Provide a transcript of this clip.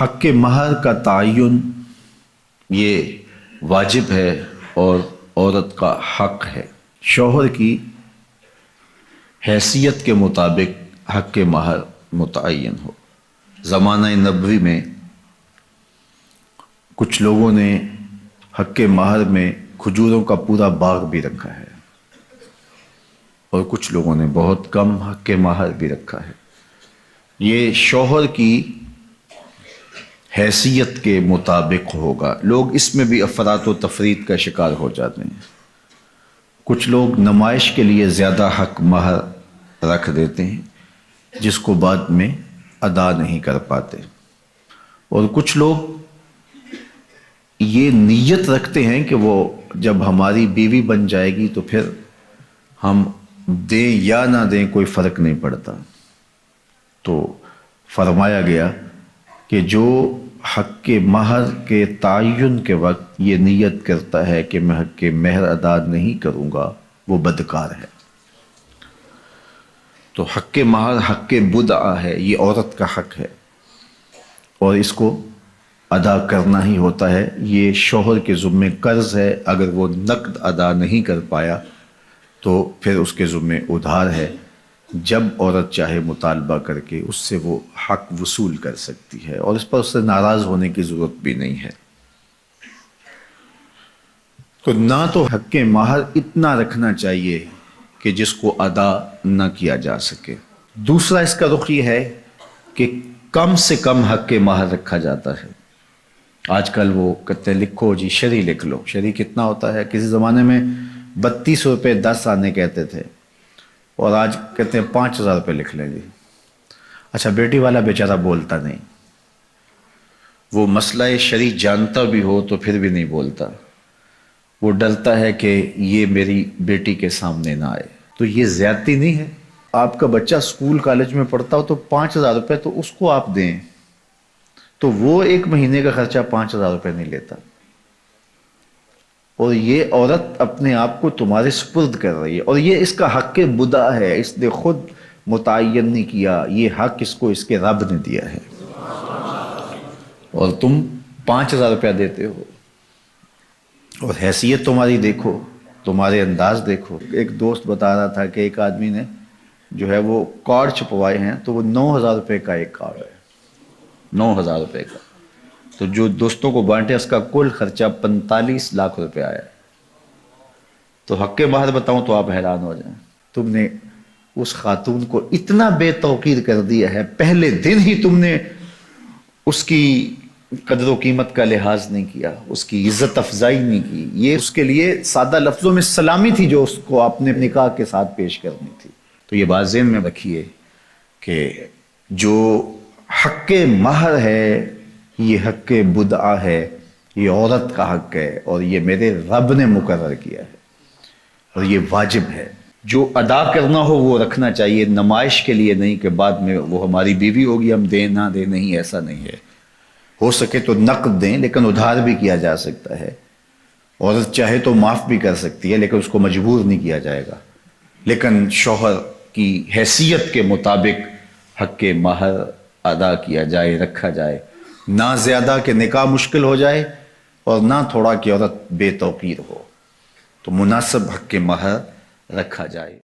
حق مہر کا تعین یہ واجب ہے اور عورت کا حق ہے۔ شوہر کی حیثیت کے مطابق حق مہر متعین ہو۔ زمانہ نبوی میں کچھ لوگوں نے حق مہر میں کھجوروں کا پورا باغ بھی رکھا ہے اور کچھ لوگوں نے بہت کم حق مہر بھی رکھا ہے۔ یہ شوہر کی حیثیت کے مطابق ہوگا۔ لوگ اس میں بھی افراط و تفریط کا شکار ہو جاتے ہیں۔ کچھ لوگ نمائش کے لیے زیادہ حق مہر رکھ دیتے ہیں جس کو بعد میں ادا نہیں کر پاتے، اور کچھ لوگ یہ نیت رکھتے ہیں کہ وہ جب ہماری بیوی بن جائے گی تو پھر ہم دیں یا نہ دیں کوئی فرق نہیں پڑتا۔ تو فرمایا گیا کہ جو حق مہر کے تعین کے وقت یہ نیت کرتا ہے کہ میں حق مہر ادا نہیں کروں گا وہ بدکار ہے۔ تو حق مہر حق بدعہ ہے، یہ عورت کا حق ہے اور اس کو ادا کرنا ہی ہوتا ہے۔ یہ شوہر کے ذمے قرض ہے، اگر وہ نقد ادا نہیں کر پایا تو پھر اس کے ذمے ادھار ہے۔ جب عورت چاہے مطالبہ کر کے اس سے وہ حق وصول کر سکتی ہے اور اس پر اس سے ناراض ہونے کی ضرورت بھی نہیں ہے۔ تو نہ تو حق مہر اتنا رکھنا چاہیے کہ جس کو ادا نہ کیا جا سکے۔ دوسرا اس کا رخ یہ ہے کہ کم سے کم حق مہر رکھا جاتا ہے۔ آج کل وہ کہتے ہیں لکھو جی شرعی لکھ لو۔ شرعی کتنا ہوتا ہے؟ کسی زمانے میں 32 روپے 10 آنے کہتے تھے اور آج کہتے ہیں 5000 روپے لکھ لیں جی۔ اچھا بیٹی والا بیچارہ بولتا نہیں، وہ مسئلہ شرعی جانتا بھی ہو تو پھر بھی نہیں بولتا، وہ ڈرتا ہے کہ یہ میری بیٹی کے سامنے نہ آئے۔ تو یہ زیادتی نہیں ہے؟ آپ کا بچہ اسکول کالج میں پڑھتا ہو تو 5000 روپے تو اس کو آپ دیں، تو وہ ایک مہینے کا خرچہ 5000 روپے نہیں لیتا، اور یہ عورت اپنے آپ کو تمہارے سپرد کر رہی ہے، اور یہ اس کا حق بدعہ ہے، اس نے خود متعین نہیں کیا، یہ حق اس کو اس کے رب نے دیا ہے، اور تم 5000 روپیہ دیتے ہو۔ اور حیثیت تمہاری دیکھو، تمہارے انداز دیکھو۔ ایک دوست بتا رہا تھا کہ ایک آدمی نے جو ہے وہ کارڈ چھپوائے ہیں تو وہ 9000 روپے کا ایک کارڈ ہے، 9000 روپے کا۔ تو جو دوستوں کو بانٹے اس کا کل خرچہ 45 لاکھ روپے آیا۔ تو حق مہر بتاؤں تو آپ حیران ہو جائیں، تم نے اس خاتون کو اتنا بے توقیر کر دیا ہے، پہلے دن ہی تم نے اس کی قدر و قیمت کا لحاظ نہیں کیا، اس کی عزت افزائی نہیں کی۔ یہ اس کے لیے سادہ لفظوں میں سلامی تھی جو اس کو آپ نے نکاح کے ساتھ پیش کرنی تھی۔ تو یہ بات ذہن میں رکھیے کہ جو حق مہر ہے یہ حق بدعہ ہے، یہ عورت کا حق ہے اور یہ میرے رب نے مقرر کیا ہے اور یہ واجب ہے۔ جو ادا کرنا ہو وہ رکھنا چاہیے، نمائش کے لیے نہیں کہ بعد میں وہ ہماری بیوی ہوگی ہم دیں نہ دیں، نہیں، ایسا نہیں ہے۔ ہو سکے تو نقد دیں لیکن ادھار بھی کیا جا سکتا ہے۔ عورت چاہے تو معاف بھی کر سکتی ہے لیکن اس کو مجبور نہیں کیا جائے گا، لیکن شوہر کی حیثیت کے مطابق حق مہر ادا کیا جائے، رکھا جائے، نہ زیادہ کہ نکاح مشکل ہو جائے اور نہ تھوڑا کہ عورت بے توقیر ہو۔ تو مناسب حق مہر رکھا جائے۔